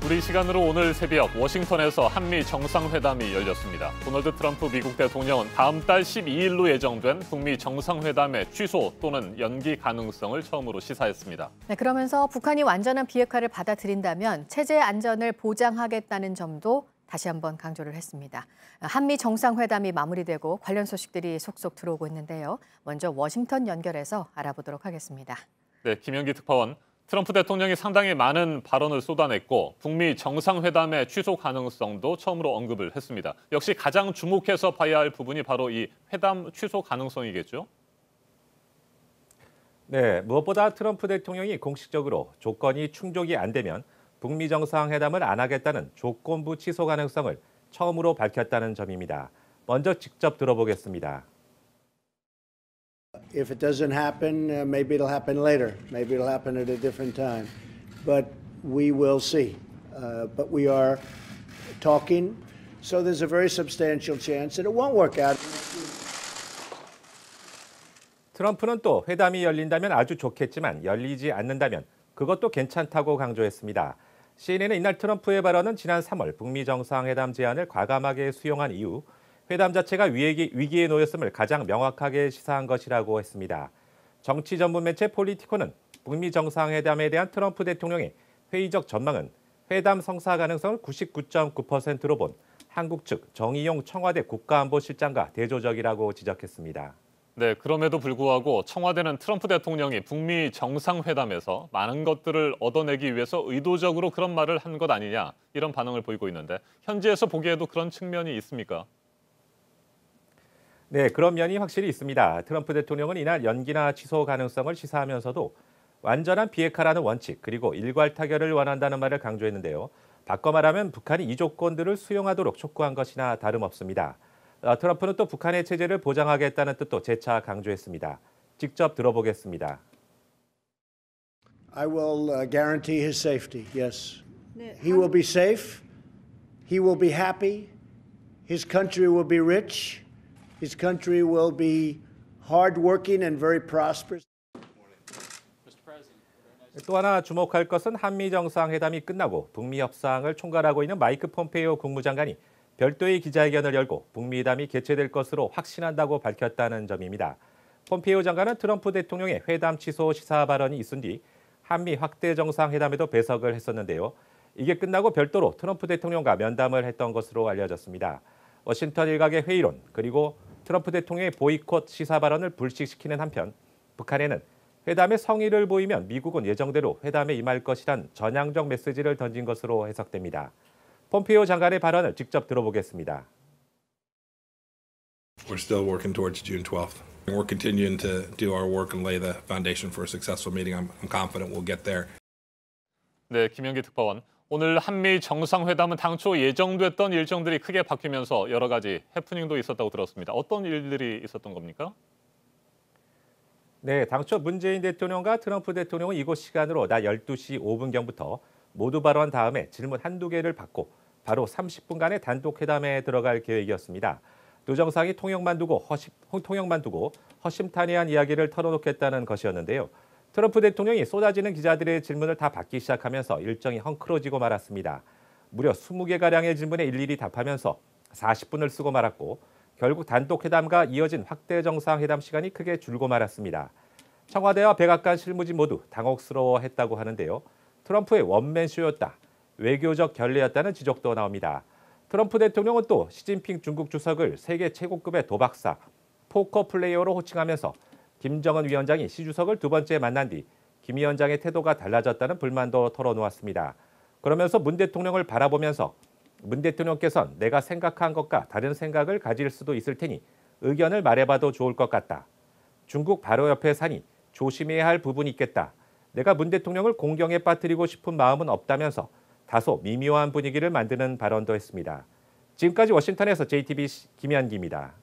우리 시간으로 오늘 새벽 워싱턴에서 한미 정상회담이 열렸습니다. 도널드 트럼프 미국 대통령은 다음 달 12일로 예정된 북미 정상회담의 취소 또는 연기 가능성을 처음으로 시사했습니다. 네, 그러면서 북한이 완전한 비핵화를 받아들인다면 체제 안전을 보장하겠다는 점도 다시 한번 강조를 했습니다. 한미 정상회담이 마무리되고 관련 소식들이 속속 들어오고 있는데요. 먼저 워싱턴 연결해서 알아보도록 하겠습니다. 네, 김현기 특파원. 트럼프 대통령이 상당히 많은 발언을 쏟아냈고 북미 정상회담의 취소 가능성도 처음으로 언급을 했습니다. 역시 가장 주목해서 봐야 할 부분이 바로 이 회담 취소 가능성이겠죠? 네, 무엇보다 트럼프 대통령이 공식적으로 조건이 충족이 안 되면 북미 정상회담을 안 하겠다는 조건부 취소 가능성을 처음으로 밝혔다는 점입니다. 먼저 직접 들어보겠습니다. If it doesn't happen, maybe it'll happen later. Maybe it'll happen at a different time. But we will see. But we are talking, so there's a very substantial chance that it won't work out. 트럼프는 또 회담이 열린다면 아주 좋겠지만 열리지 않는다면 그것도 괜찮다고 강조했습니다. CNN은 이날 트럼프의 발언은 지난 3월 북미 정상회담 제안을 과감하게 수용한 이후 회담 자체가 위기에 놓였음을 가장 명확하게 시사한 것이라고 했습니다. 정치 전문 매체 폴리티코는 북미 정상회담에 대한 트럼프 대통령의 회의적 전망은 회담 성사 가능성을 99.9%로 본 한국 측 정의용 청와대 국가안보실장과 대조적이라고 지적했습니다. 네, 그럼에도 불구하고 청와대는 트럼프 대통령이 북미 정상회담에서 많은 것들을 얻어내기 위해서 의도적으로 그런 말을 한 것 아니냐 이런 반응을 보이고 있는데 현지에서 보기에도 그런 측면이 있습니까? 네, 그런 면이 확실히 있습니다. 트럼프 대통령은 이날 연기나 취소 가능성을 시사하면서도 완전한 비핵화라는 원칙 그리고 일괄 타결을 원한다는 말을 강조했는데요. 바꿔 말하면 북한이 이 조건들을 수용하도록 촉구한 것이나 다름없습니다. 트럼프는 또 북한의 체제를 보장하겠다는 뜻도 재차 강조했습니다. 직접 들어보겠습니다. I will guarantee his safety. Yes. He will be safe. He will be happy. His country will be rich. His country will be hardworking and very prosperous. 또 하나 주목할 것은 한미 정상회담이 끝나고 북미 협상을 총괄하고 있는 마이크 폼페이오 국무장관이 별도의 기자회견을 열고 북미 회담이 개최될 것으로 확신한다고 밝혔다는 점입니다. 폼페이오 장관은 트럼프 대통령의 회담 취소 시사 발언이 있은 뒤 한미 확대 정상회담에도 배석을 했었는데요. 이게 끝나고 별도로 트럼프 대통령과 면담을 했던 것으로 알려졌습니다. 워싱턴 일각의 회의론 그리고 트럼프 대통령의 보이콧 시사 발언을 불식시키는 한편 북한에는 회담에 성의를 보이면 미국은 예정대로 회담에 임할 것이란 전향적 메시지를 던진 것으로 해석됩니다. 폼페이오 장관의 발언을 직접 들어보겠습니다. We're still working towards June 12th. We're continuing to do our work and lay the foundation for a successful meeting. I'm confident we'll get there. 네, 김현기 특파원. 오늘 한미 정상회담은 당초 예정됐던 일정들이 크게 바뀌면서 여러 가지 해프닝도 있었다고 들었습니다. 어떤 일들이 있었던 겁니까? 네, 당초 문재인 대통령과 트럼프 대통령은 이곳 시간으로 낮 12시 5분경부터 모두 발언한 다음에 질문 한두 개를 받고 바로 30분간의 단독 회담에 들어갈 계획이었습니다. 두 정상이 통역만 두고 허심탄회한 이야기를 털어놓겠다는 것이었는데요. 트럼프 대통령이 쏟아지는 기자들의 질문을 다 받기 시작하면서 일정이 헝클어지고 말았습니다. 무려 20개가량의 질문에 일일이 답하면서 40분을 쓰고 말았고 결국 단독 회담과 이어진 확대 정상회담 시간이 크게 줄고 말았습니다. 청와대와 백악관 실무진 모두 당혹스러워했다고 하는데요. 트럼프의 원맨쇼였다, 외교적 결례였다는 지적도 나옵니다. 트럼프 대통령은 또 시진핑 중국 주석을 세계 최고급의 도박사, 포커 플레이어로 호칭하면서 김정은 위원장이 시 주석을 두 번째 만난 뒤 김 위원장의 태도가 달라졌다는 불만도 털어놓았습니다. 그러면서 문 대통령을 바라보면서 문 대통령께서는 내가 생각한 것과 다른 생각을 가질 수도 있을 테니 의견을 말해봐도 좋을 것 같다. 중국 바로 옆에 사니 조심해야 할 부분이 있겠다. 내가 문 대통령을 공경에 빠뜨리고 싶은 마음은 없다면서 다소 미묘한 분위기를 만드는 발언도 했습니다. 지금까지 워싱턴에서 JTBC 김현기입니다.